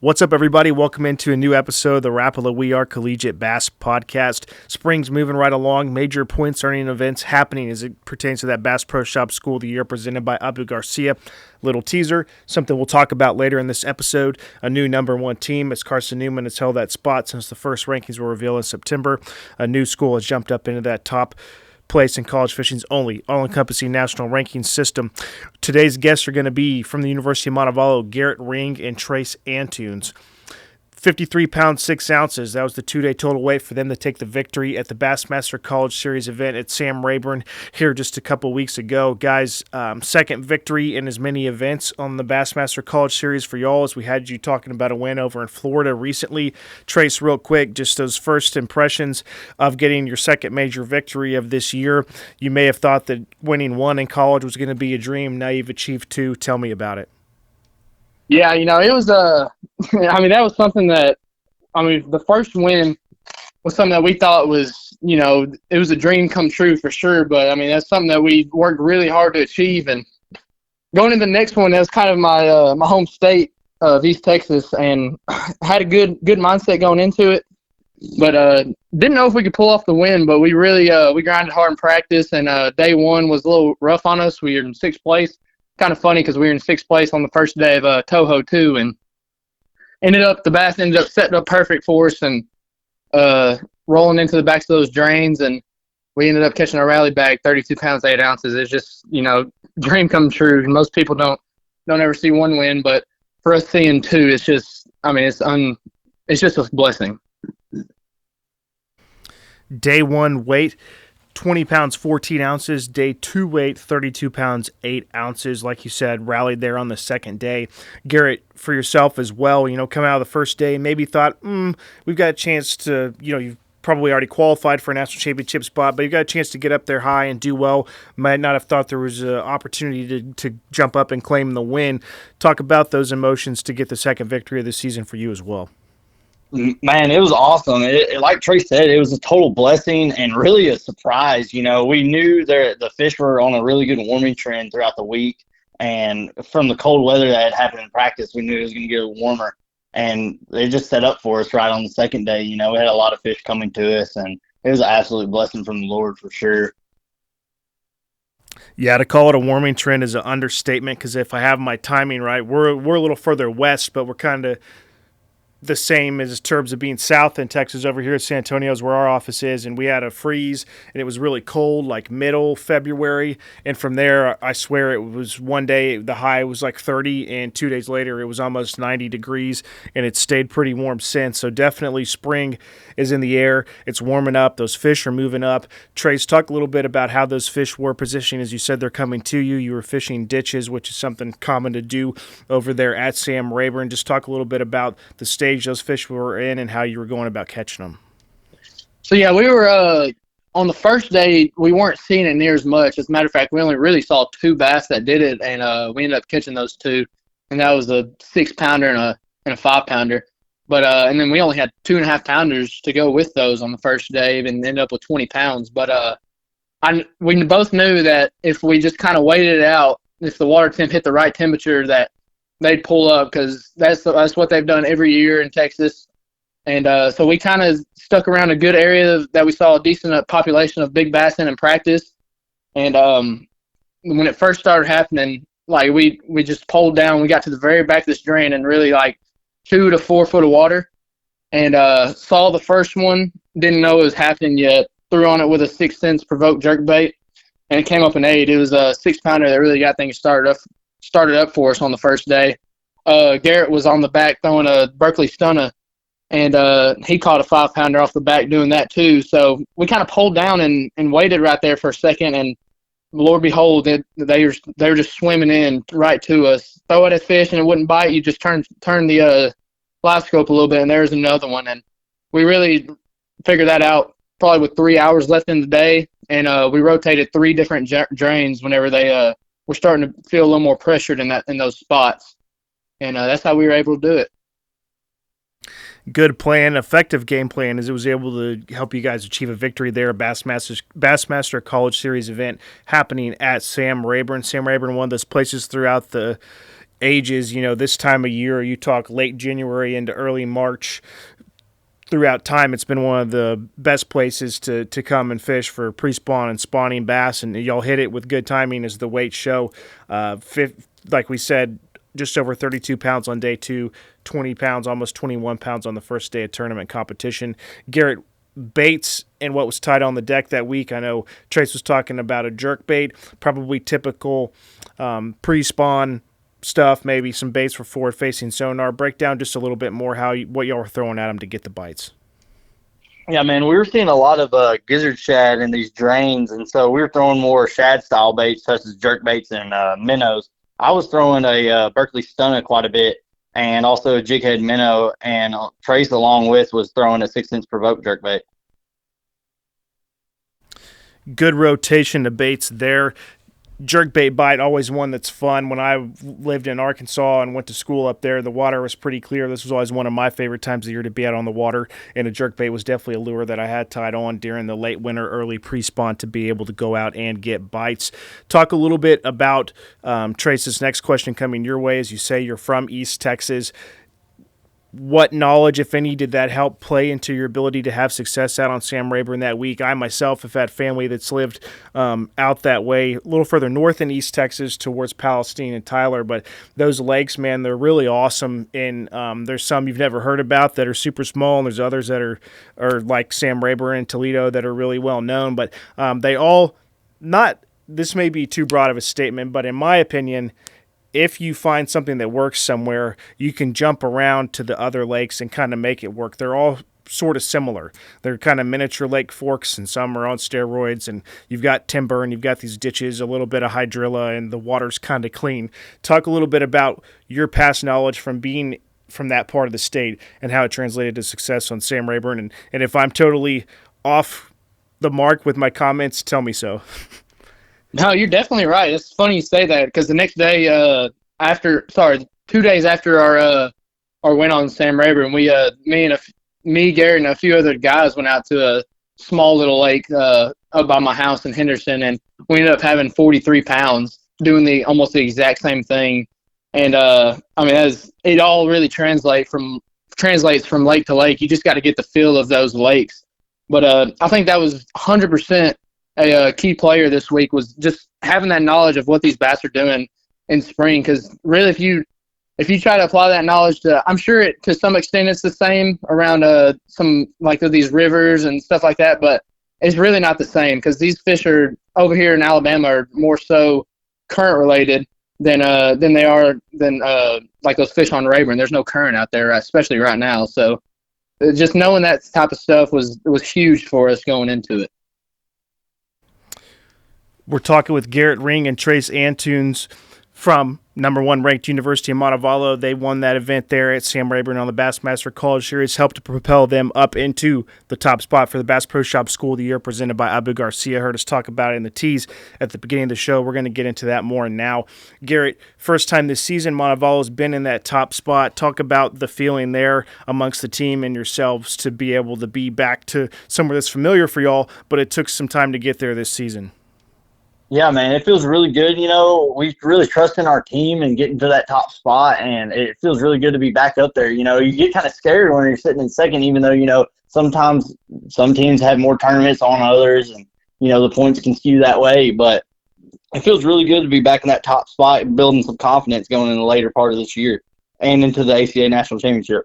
What's up, everybody? Welcome into a new episode of the Rapala We Are Collegiate Bass Podcast. Spring's moving right along. Major points earning events happening as it pertains to that Bass Pro Shop School of the Year presented by Abu Garcia. Little teaser, something we'll talk about later in this episode. A new number one team as Carson Newman has held that spot since the first rankings were revealed in September. A new school has jumped up into that top place in college fishing's only all-encompassing national ranking system. Today's guests are going to be from the University of Montevallo, Garrett Ring and Trace Antunes. 53 pounds, 6 ounces. That was the two-day total weight for them to take the victory at the Bassmaster College Series event at Sam Rayburn here just a couple weeks ago. Guys, second victory in as many events on the Bassmaster College Series for y'all as we had you talking about a win over in Florida recently. Trace, real quick, just those first impressions of getting your second major victory of this year. You may have thought that winning one in college was going to be a dream. Now you've achieved two. Tell me about it. Yeah, it was that was something that, the first win was something that we thought was, it was a dream come true for sure. But, that's something that we worked really hard to achieve. And going into the next one, that was kind of my home state of East Texas, and had a good mindset going into it. But didn't know if we could pull off the win, but we really we grinded hard in practice. And day one was a little rough on us. We were in sixth place. Kind of funny because we were in sixth place on the first day of Toho too, and the bass ended up setting up perfect for us and rolling into the backs of those drains, and we ended up catching a rally bag, 32 pounds, 8 ounces. It's just, dream come true. Most people don't ever see one win, but for us seeing two, it's just, it's just a blessing. Day one weight, 20 pounds, 14 ounces. Day two weight, 32 pounds, 8 ounces. Like you said, rallied there on the second day. Garrett, for yourself as well, coming out of the first day, maybe thought, we've got a chance to, you've probably already qualified for a national championship spot, but you've got a chance to get up there high and do well. Might not have thought there was an opportunity to jump up and claim the win. Talk about those emotions to get the second victory of the season for you as well. Man, it was awesome. Like Trey said, it was a total blessing and really a surprise. We knew the fish were on a really good warming trend throughout the week, and from the cold weather that had happened in practice, we knew it was going to get warmer, and they just set up for us right on the second day. We had a lot of fish coming to us, and it was an absolute blessing from the Lord for sure. Yeah, to call it a warming trend is an understatement, because if I have my timing right, we're a little further west, but we're kind of the same as in terms of being south in Texas. Over here at San Antonio is where our office is, and we had a freeze, and it was really cold, like middle February, and from there, I swear it was one day the high was like 30, and 2 days later it was almost 90 degrees, and it stayed pretty warm since. So definitely spring is in the air. It's warming up. Those fish are moving up. Trace, talk a little bit about how those fish were positioning. As you said, they're coming to you. You were fishing ditches, which is something common to do over there at Sam Rayburn. Just talk a little bit about the stage those fish were in and how you were going about catching them. So yeah, we were on the first day, we weren't seeing it near as much. As a matter of fact, we only really saw 2 bass that did it, and we ended up catching those 2, and that was a 6-pounder and a 5-pounder. But and then we only had 2.5-pounders to go with those on the first day, and ended up with 20 pounds. But we both knew that if we just kind of waited it out, if the water temp hit the right temperature, that they'd pull up, because that's what they've done every year in Texas. And so we kind of stuck around a good area that we saw a decent population of big bass in practice. And when it first started happening, like we just pulled down. We got to the very back of this drain and really like 2 to 4 foot of water, and saw the first one. Didn't know it was happening yet. Threw on it with a 6 cents provoked jerkbait, and it came up an 8. It was a 6-pounder that really got things started up for us on the first day. Garrett was on the back throwing a Berkeley Stunner, and he caught a 5-pounder off the back doing that too. So we kind of pulled down and waited right there for a second, and Lord behold, they were just swimming in right to us. Throw at a fish and it wouldn't bite. You just turn the live scope a little bit, and there's another one. And we really figured that out probably with 3 hours left in the day, and we rotated 3 different drains whenever they we're starting to feel a little more pressured in those spots. And that's how we were able to do it. Good plan, effective game plan, as it was able to help you guys achieve a victory there. Bassmaster College Series event happening at Sam Rayburn. Sam Rayburn, one of those places throughout the ages, this time of year, you talk late January into early March, throughout time, it's been one of the best places to come and fish for pre-spawn and spawning bass, and y'all hit it with good timing as the weights show. Like we said, just over 32 pounds on day 2, 20 pounds, almost 21 pounds on the first day of tournament competition. Garrett, baits and what was tied on the deck that week. I know Trace was talking about a jerk bait, probably typical pre-spawn stuff, maybe some baits for forward-facing sonar. Break down just a little bit more what y'all were throwing at them to get the bites. Yeah, man, we were seeing a lot of gizzard shad in these drains, and so we were throwing more shad-style baits such as jerk baits and minnows. I was throwing a Berkeley Stunna quite a bit, and also a jighead minnow, and Trace along with was throwing a 6-inch provoke jerk bait. Good rotation of baits there. Jerkbait bite, always one that's fun. When I lived in Arkansas and went to school up there, the water was pretty clear. This was always one of my favorite times of year to be out on the water, and a jerkbait was definitely a lure that I had tied on during the late winter, early pre-spawn to be able to go out and get bites. Talk a little bit about Trace's next question coming your way. As you say, you're from East Texas. What knowledge, if any, did that help play into your ability to have success out on Sam Rayburn that week? I myself have had family that's lived out that way, a little further north in East Texas towards Palestine and Tyler, but those lakes, man, they're really awesome, and there's some you've never heard about that are super small, and there's others that are like Sam Rayburn and Toledo that are really well known, but they all, not, this may be too broad of a statement, but in my opinion, if you find something that works somewhere, you can jump around to the other lakes and kind of make it work. They're all sort of similar. They're kind of miniature lake forks, and some are on steroids, and you've got timber, and you've got these ditches, a little bit of hydrilla, and the water's kind of clean. Talk a little bit about your past knowledge from being from that part of the state and how it translated to success on Sam Rayburn. And if I'm totally off the mark with my comments, tell me so. No, you're definitely right. It's funny you say that because the next day, 2 days after our win on Sam Rayburn, me, Garrett, and a few other guys went out to a small little lake up by my house in Henderson, and we ended up having 43 pounds doing almost the exact same thing. And it all really translates from lake to lake. You just got to get the feel of those lakes. But I think that was 100%. A key player this week was just having that knowledge of what these bass are doing in spring. Because really, if you try to apply that knowledge to, I'm sure to some extent it's the same around some like these rivers and stuff like that, but it's really not the same because these fish are over here in Alabama are more so current related than like those fish on Rayburn. There's no current out there, especially right now. So just knowing that type of stuff was huge for us going into it. We're talking with Garrett Ring and Trace Antunes from number 1 ranked University of Montevallo. They won that event there at Sam Rayburn on the Bassmaster College Series, helped to propel them up into the top spot for the Bass Pro Shop School of the Year presented by Abu Garcia. Heard us talk about it in the tease at the beginning of the show. We're going to get into that more now. Garrett, first time this season, Montevallo's been in that top spot. Talk about the feeling there amongst the team and yourselves to be able to be back to somewhere that's familiar for y'all, but it took some time to get there this season. Yeah, man, it feels really good. We really trust in our team and getting to that top spot, and it feels really good to be back up there. You get kind of scared when you're sitting in second, even though, sometimes some teams have more tournaments on others, and, the points can skew that way. But it feels really good to be back in that top spot and building some confidence going in the later part of this year and into the ACA National Championship.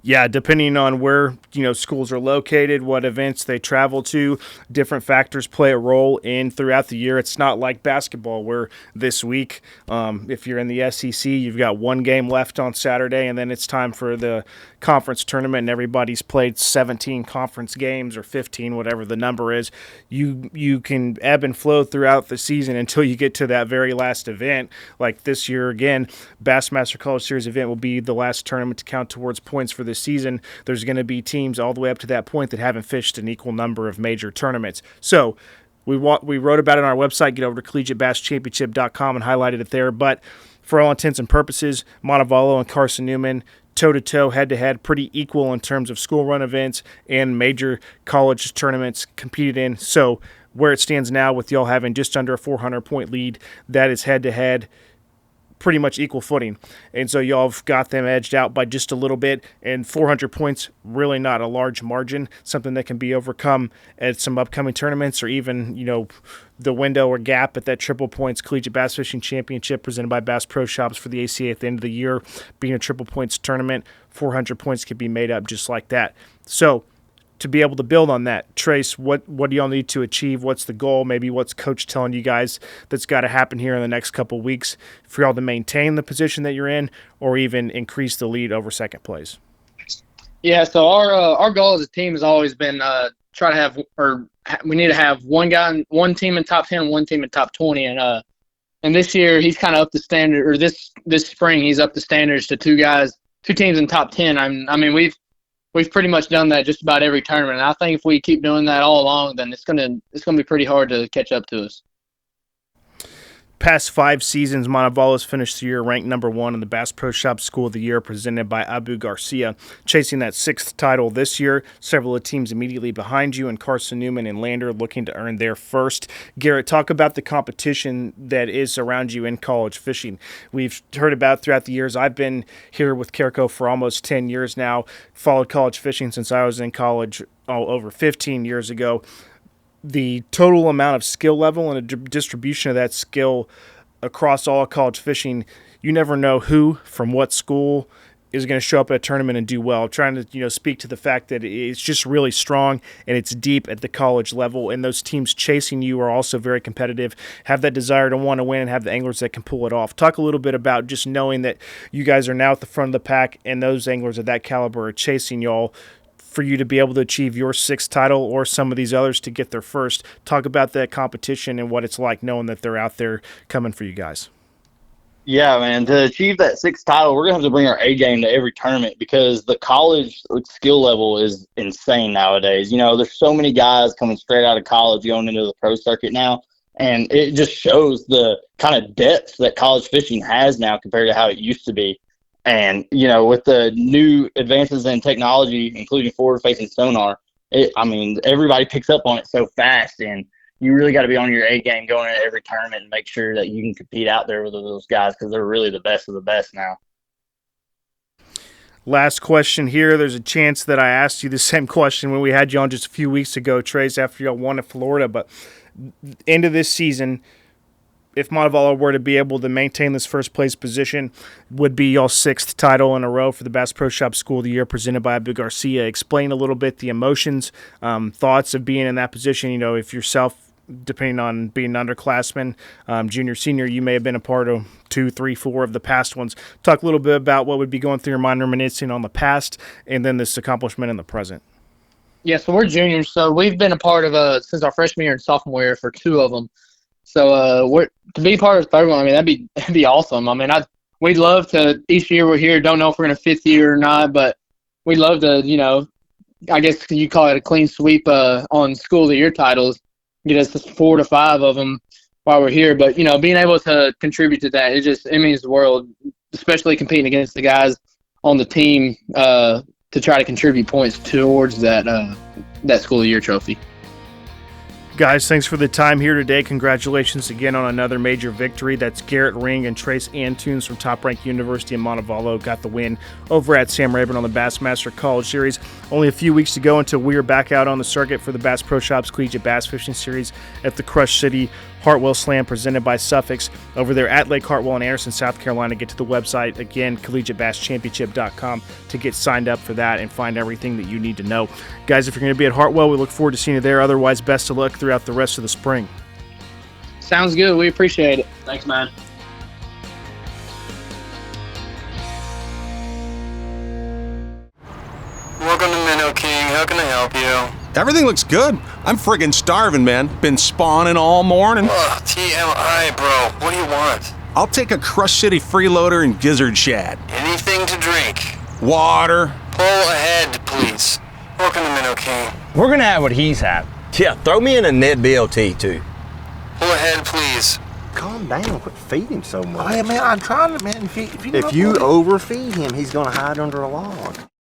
Yeah, depending on where, schools are located, what events they travel to, different factors play a role in throughout the year. It's not like basketball where this week, if you're in the SEC, you've got one game left on Saturday, and then it's time for the conference tournament, and everybody's played 17 conference games or 15, whatever the number is. You can ebb and flow throughout the season until you get to that very last event. Like this year, again, Bassmaster College Series event will be the last tournament to count towards points for this season. There's going to be teams all the way up to that point that haven't fished an equal number of major tournaments. So we wrote about it on our website. Get over to collegiatebasschampionship.com and highlighted it there. But for all intents and purposes, Montevallo and Carson Newman, toe-to-toe, head-to-head, pretty equal in terms of school run events and major college tournaments competed in. So where it stands now with y'all having just under a 400-point lead, that is head-to-head. pretty much equal footing. And so y'all have got them edged out by just a little bit, and 400 points, really not a large margin, something that can be overcome at some upcoming tournaments or even, the window or gap at that triple points Collegiate Bass Fishing Championship presented by Bass Pro Shops for the ACA at the end of the year. Being a triple points tournament, 400 points can be made up just like that. So to be able to build on that, Trace, what do y'all need to achieve? What's the goal? Maybe what's Coach telling you guys that's got to happen here in the next couple of weeks for y'all to maintain the position that you're in or even increase the lead over second place? Yeah, so our goal as a team has always been try to have, or we need to have one team in top 10, one team in top 20, and this year he's kind of up the standard, or this spring he's up the standards to two teams in top 10. I mean we've pretty much done that just about every tournament, and I think if we keep doing that all along, then it's gonna be pretty hard to catch up to us. Past 5 seasons, Montevallo's finished the year ranked number 1 in the Bass Pro Shop School of the Year presented by Abu Garcia, chasing that 6th title this year. Several of the teams immediately behind you, and Carson Newman and Lander looking to earn their first. Garrett, talk about the competition that is around you in college fishing. We've heard about it throughout the years. I've been here with Carrico for almost 10 years now, followed college fishing since I was in college over 15 years ago. The total amount of skill level and the distribution of that skill across all college fishing, you never know who from what school is going to show up at a tournament and do well. Trying to speak to the fact that it's just really strong and it's deep at the college level, and those teams chasing you are also very competitive, have that desire to want to win, and have the anglers that can pull it off. Talk a little bit about just knowing that you guys are now at the front of the pack and those anglers of that caliber are chasing y'all for you to be able to achieve your 6th title or some of these others to get their first. Talk about that competition and what it's like knowing that they're out there coming for you guys. Yeah, man, to achieve that 6th title, we're going to have to bring our A game to every tournament because the college skill level is insane nowadays. There's so many guys coming straight out of college going into the pro circuit now, and it just shows the kind of depth that college fishing has now compared to how it used to be. And, with the new advances in technology, including forward-facing sonar, everybody picks up on it so fast, and you really got to be on your A game going into every tournament and make sure that you can compete out there with those guys because they're really the best of the best now. Last question here. There's a chance that I asked you the same question when we had you on just a few weeks ago, Trace, after y'all won at Florida, but end of this season, if Montevallo were to be able to maintain this first place position, would be y'all's 6th title in a row for the Bass Pro Shop School of the Year presented by Abu Garcia. Explain a little bit the emotions, thoughts of being in that position. If yourself, depending on being an underclassman, junior, senior, you may have been a part of 2, 3, 4 of the past ones. Talk a little bit about what would be going through your mind reminiscing on the past and then this accomplishment in the present. Yeah, so we're juniors, so we've been a part of since our freshman year and sophomore year for 2 of them. So to be part of the 3rd one, that'd be awesome. We'd love to. Each year we're here, don't know if we're in a 5th year or not, but we'd love to. I guess you call it a clean sweep on School of the Year titles, get us 4 to 5 of them while we're here. But being able to contribute to that, it means the world, especially competing against the guys on the team to try to contribute points towards that School of the Year trophy. Guys, thanks for the time here today. Congratulations again on another major victory. That's Garrett Ring and Trace Antunes from top-ranked University of Montevallo got the win over at Sam Rayburn on the Bassmaster College Series. Only a few weeks to go until we are back out on the circuit for the Bass Pro Shops Collegiate Bass Fishing Series at the Crush City Hartwell Slam presented by Suffix over there at Lake Hartwell in Anderson, South Carolina. Get to the website, again, collegiatebasschampionship.com to get signed up for that and find everything that you need to know. Guys, if you're going to be at Hartwell, we look forward to seeing you there. Otherwise, best of luck throughout the rest of the spring. Sounds good. We appreciate it. Thanks, man. Welcome to Minnow King. How can I help you? Everything looks good. I'm friggin' starving, man. Been spawning all morning. Ugh, TMI, bro. What do you want? I'll take a Crush City freeloader and gizzard shad. Anything to drink. Water. Pull ahead, please. Welcome to Minnow King. We're gonna have what he's had. Yeah, throw me in a net BLT too. Pull ahead, please. Calm down. Quit feeding him so much. Oh, yeah, man, I'm trying to, man. If you If you overfeed him, he's gonna hide under a log.